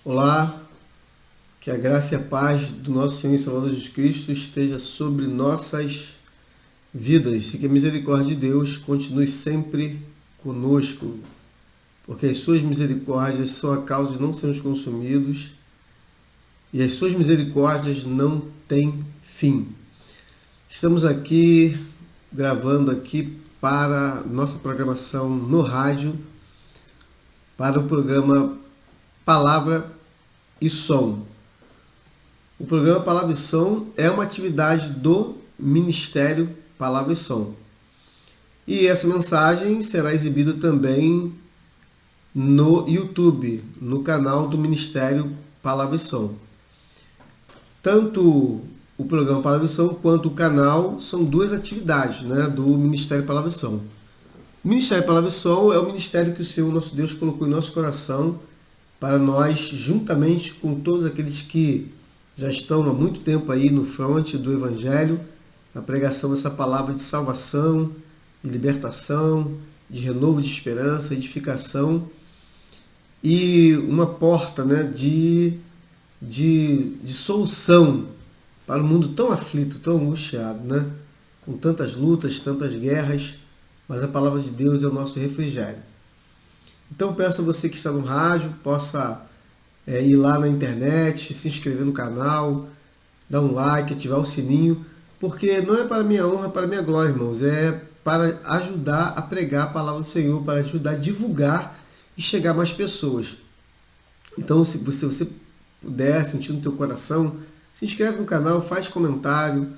Olá, que a graça e a paz do nosso Senhor e Salvador Jesus Cristo esteja sobre nossas vidas e que a misericórdia de Deus continue sempre conosco, porque as suas misericórdias são a causa de não sermos consumidos e as suas misericórdias não têm fim. Estamos aqui gravando aqui para nossa programação no rádio, para o programa Palavra e Som. O programa Palavra e Som é uma atividade do Ministério Palavra e Som. E essa mensagem será exibida também no YouTube, no canal do Ministério Palavra e Som. Tanto o programa Palavra e Som quanto o canal são duas atividades, do Ministério Palavra e Som. O Ministério Palavra e Som é o ministério que o Senhor, nosso Deus, colocou em nosso coração para nós, juntamente com todos aqueles que já estão há muito tempo aí no fronte do Evangelho, na pregação dessa palavra de salvação, de libertação, de renovo de esperança, edificação e uma porta de solução para o mundo tão aflito, tão angustiado, com tantas lutas, tantas guerras, mas a palavra de Deus é o nosso refrigério. Então peço a você que está no rádio, possa ir lá na internet, se inscrever no canal, dar um like, ativar o sininho, porque não é para minha honra, é para minha glória, irmãos, é para ajudar a pregar a palavra do Senhor, para ajudar a divulgar e chegar a mais pessoas. Então, se você puder, sentir no teu coração, se inscreve no canal, faz comentário,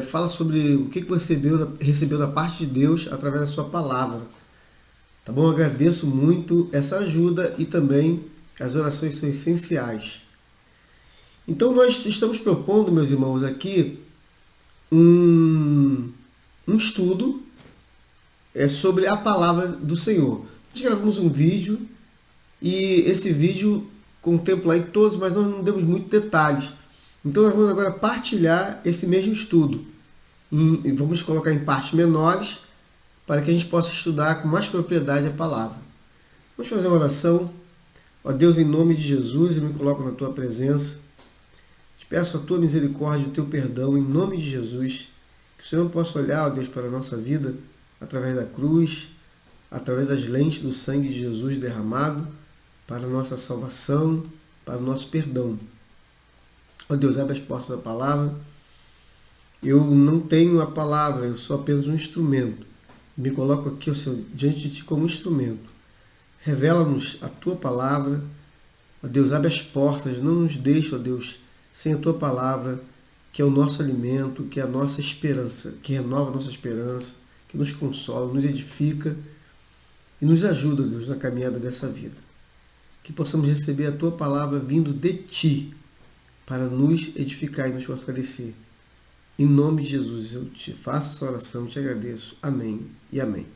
fala sobre o que você recebeu da parte de Deus através da sua palavra. Tá bom? Eu agradeço muito essa ajuda e também as orações são essenciais. Então nós estamos propondo, meus irmãos, aqui um estudo sobre a palavra do Senhor. Nós gravamos um vídeo e esse vídeo contempla aí todos, mas nós não demos muitos detalhes. Então nós vamos agora partilhar esse mesmo estudo. E vamos colocar em partes menores para que a gente possa estudar com mais propriedade a palavra. Vamos fazer uma oração. Ó Deus, em nome de Jesus, eu me coloco na Tua presença. Te peço a Tua misericórdia e o Teu perdão, em nome de Jesus. Que o Senhor possa olhar, ó Deus, para a nossa vida através da cruz, através das lentes do sangue de Jesus derramado, para a nossa salvação, para o nosso perdão. Ó Deus, abre as portas da palavra. Eu não tenho a palavra, eu sou apenas um instrumento. Me coloco aqui, ó Senhor, diante de Ti como instrumento. Revela-nos a Tua palavra. Ó Deus, abre as portas, não nos deixe, ó Deus, sem a Tua palavra, que é o nosso alimento, que é a nossa esperança, que renova a nossa esperança, que nos consola, nos edifica e nos ajuda, Deus, na caminhada dessa vida. Que possamos receber a Tua palavra vindo de Ti, para nos edificar e nos fortalecer. Em nome de Jesus, eu te faço essa oração, te agradeço. Amém e amém.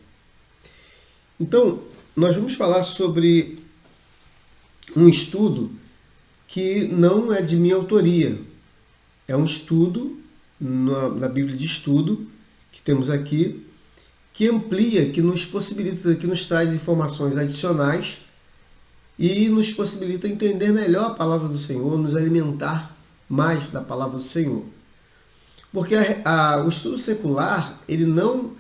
Então, nós vamos falar sobre um estudo que não é de minha autoria. É um estudo na Bíblia de Estudo que temos aqui, que amplia, que nos possibilita, que nos traz informações adicionais e nos possibilita entender melhor a palavra do Senhor, nos alimentar mais da palavra do Senhor. Porque o estudo secular, ele não,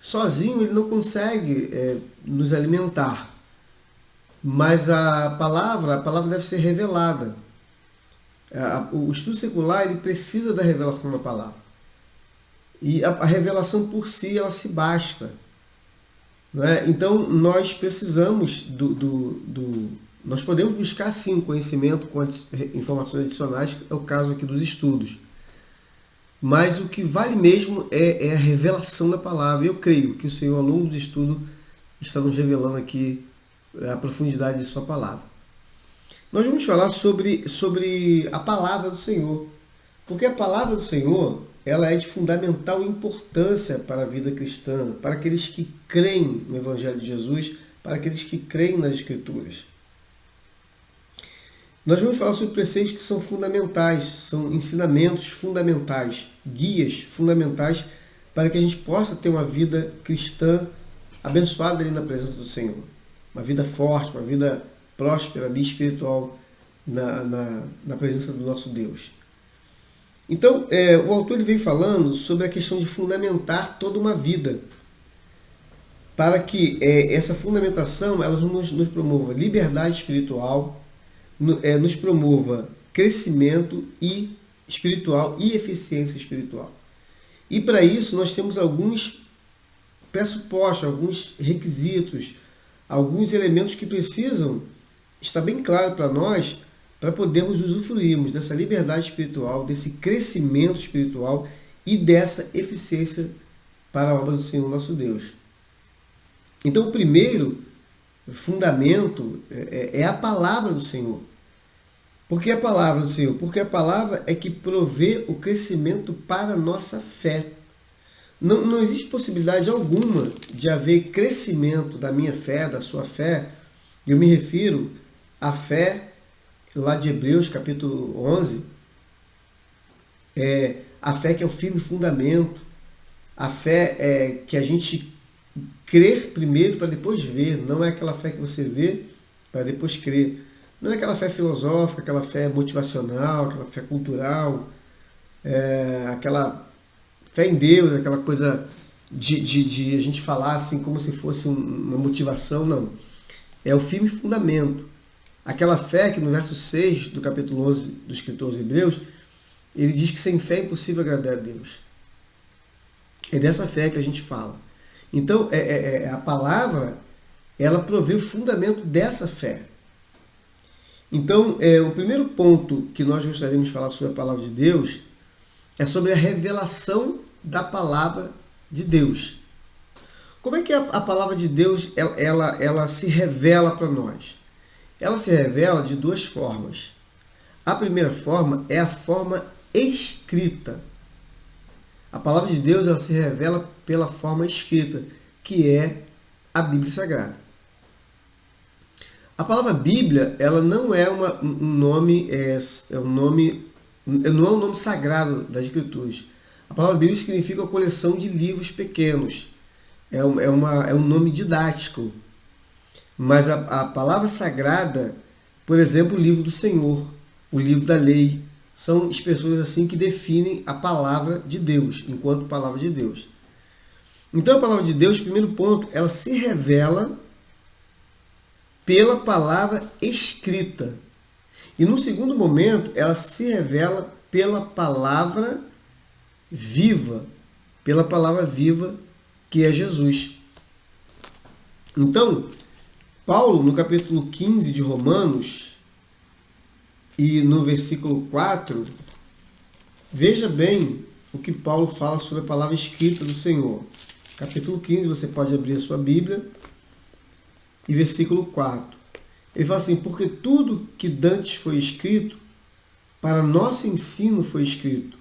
sozinho, ele não consegue nos alimentar. Mas a palavra deve ser revelada. O estudo secular, ele precisa da revelação da palavra. E a revelação por si, ela se basta. Não é? Então, nós precisamos nós podemos buscar, sim, conhecimento com informações adicionais, que é o caso aqui dos estudos. Mas o que vale mesmo é a revelação da palavra. Eu creio que o Senhor, ao longo do estudo, está nos revelando aqui a profundidade de sua palavra. Nós vamos falar sobre a palavra do Senhor. Porque a palavra do Senhor, ela é de fundamental importância para a vida cristã, para aqueles que creem no Evangelho de Jesus, para aqueles que creem nas Escrituras. Nós vamos falar sobre preceitos que são fundamentais, são ensinamentos fundamentais, guias fundamentais para que a gente possa ter uma vida cristã abençoada ali na presença do Senhor. Uma vida forte, uma vida próspera, espiritual, na presença do nosso Deus. Então, o autor ele vem falando sobre a questão de fundamentar toda uma vida, para que essa fundamentação ela nos promova liberdade espiritual, nos promova crescimento espiritual e eficiência espiritual. E para isso nós temos alguns pressupostos, alguns requisitos, alguns elementos que precisam estar bem claro para nós, para podermos usufruirmos dessa liberdade espiritual, desse crescimento espiritual e dessa eficiência para a obra do Senhor nosso Deus. Então, o primeiro fundamento é a palavra do Senhor. Por que a palavra do Senhor? Porque a palavra é que provê o crescimento para a nossa fé. Não existe possibilidade alguma de haver crescimento da minha fé, da sua fé. Eu me refiro à fé lá de Hebreus, capítulo 11, a fé que é o firme fundamento, a fé que a gente crer primeiro para depois ver, não é aquela fé que você vê para depois crer. Não é aquela fé filosófica, aquela fé motivacional, aquela fé cultural, aquela fé em Deus, aquela coisa de a gente falar assim como se fosse uma motivação, não. É o firme fundamento. Aquela fé que no verso 6 do capítulo 11 do escritor aos Hebreus, ele diz que sem fé é impossível agradar a Deus. É dessa fé que a gente fala. Então, a palavra, ela provê o fundamento dessa fé. Então, o primeiro ponto que nós gostaríamos de falar sobre a palavra de Deus é sobre a revelação da palavra de Deus. Como é que a palavra de Deus ela se revela para nós? Ela se revela de duas formas. A primeira forma é a forma escrita. A palavra de Deus ela se revela pela forma escrita, que é a Bíblia Sagrada. A palavra Bíblia ela não é um nome sagrado das Escrituras. A palavra Bíblia significa a coleção de livros pequenos. É um nome didático. Mas a palavra sagrada, por exemplo, o livro do Senhor, o livro da lei, são expressões assim que definem a palavra de Deus, enquanto palavra de Deus. Então a palavra de Deus, primeiro ponto, ela se revela pela palavra escrita. E no segundo momento, ela se revela pela palavra viva, que é Jesus. Então, Paulo, no capítulo 15 de Romanos, e no versículo 4, veja bem o que Paulo fala sobre a palavra escrita do Senhor. Capítulo 15, você pode abrir a sua Bíblia, e versículo 4. Ele fala assim, porque tudo que dantes foi escrito, para nosso ensino foi escrito,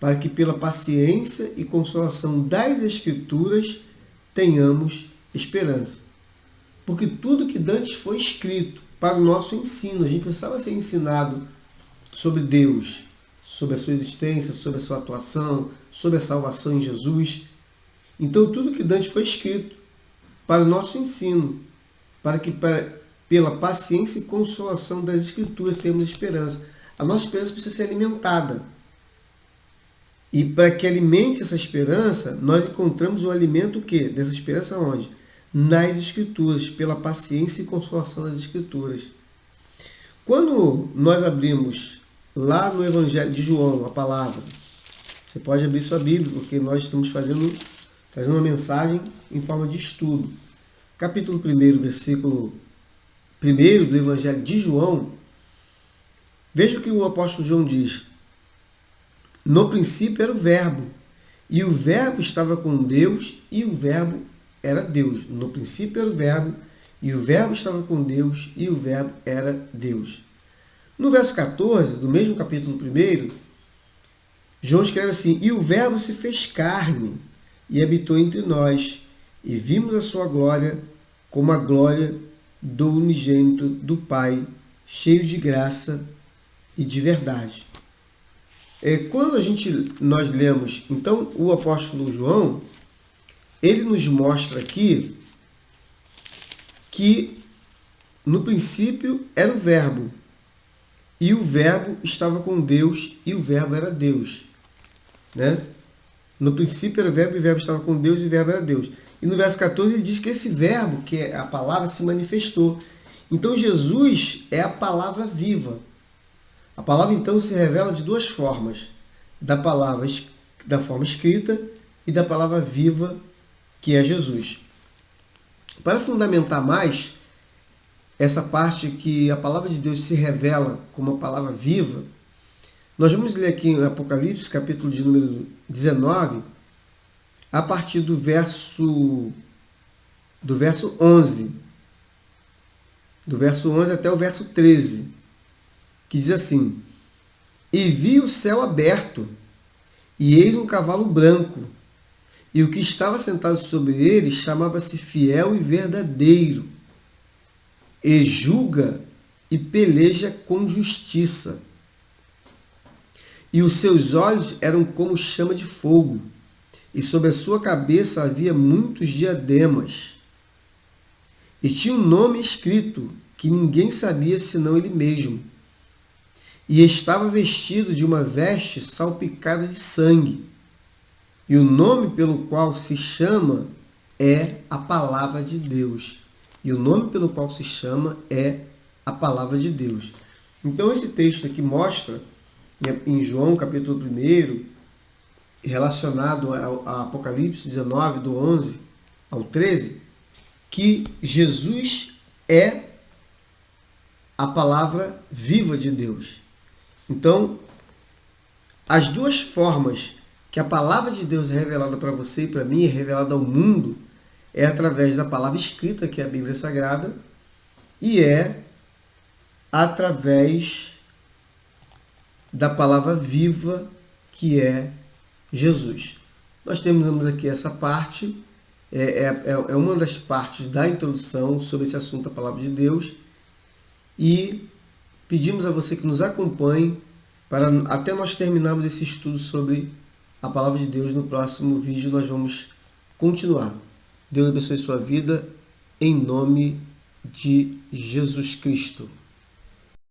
para que pela paciência e consolação das Escrituras tenhamos esperança. Porque tudo que dantes foi escrito para o nosso ensino. A gente precisava ser ensinado sobre Deus, sobre a sua existência, sobre a sua atuação, sobre a salvação em Jesus. Então tudo que dantes foi escrito para o nosso ensino, para que pela paciência e consolação das Escrituras tenhamos esperança. A nossa esperança precisa ser alimentada. E para que alimente essa esperança, nós encontramos o alimento o quê? Dessa esperança onde? Nas Escrituras, pela paciência e consolação das Escrituras. Quando nós abrimos lá no Evangelho de João, a palavra, você pode abrir sua Bíblia, porque nós estamos fazendo uma mensagem em forma de estudo. Capítulo 1, versículo 1 do Evangelho de João, veja o que o apóstolo João diz. No princípio era o Verbo, e o Verbo estava com Deus, e o Verbo era Deus. No princípio era o Verbo, e o Verbo estava com Deus, e o Verbo era Deus. No verso 14, do mesmo capítulo 1, João escreve assim, e o Verbo se fez carne, e habitou entre nós, e vimos a sua glória, como a glória do unigênito do Pai, cheio de graça e de verdade. Quando nós lemos, então, o apóstolo João, ele nos mostra aqui que no princípio era o Verbo. e o Verbo estava com Deus, e o Verbo era Deus. Né? No princípio era o Verbo, e o Verbo estava com Deus, e o Verbo era Deus. E no verso 14 ele diz que esse Verbo, que é a palavra, se manifestou. Então Jesus é a palavra viva. A palavra então se revela de duas formas. Da forma escrita e da palavra viva, que é Jesus. Para fundamentar mais essa parte que a palavra de Deus se revela como uma palavra viva, nós vamos ler aqui em Apocalipse, capítulo de número 19, a partir do verso 11. Do verso 11 até o verso 13, que diz assim: E vi o céu aberto, e eis um cavalo branco, e o que estava sentado sobre ele chamava-se Fiel e Verdadeiro, e julga e peleja com justiça. E os seus olhos eram como chama de fogo, e sobre a sua cabeça havia muitos diademas. E tinha um nome escrito, que ninguém sabia senão ele mesmo. E estava vestido de uma veste salpicada de sangue. E o nome pelo qual se chama é a Palavra de Deus. E o nome pelo qual se chama é a Palavra de Deus. Então esse texto aqui mostra, em João capítulo 1, relacionado a Apocalipse 19, do 11 ao 13, que Jesus é a palavra viva de Deus. Então, as duas formas que a palavra de Deus é revelada para você e para mim, é revelada ao mundo, é através da palavra escrita, que é a Bíblia Sagrada, e é através da palavra viva, que é Jesus. Nós temos aqui essa parte, é uma das partes da introdução sobre esse assunto, a palavra de Deus, e pedimos a você que nos acompanhe para até nós terminarmos esse estudo sobre a palavra de Deus. No próximo vídeo nós vamos continuar. Deus abençoe sua vida, em nome de Jesus Cristo.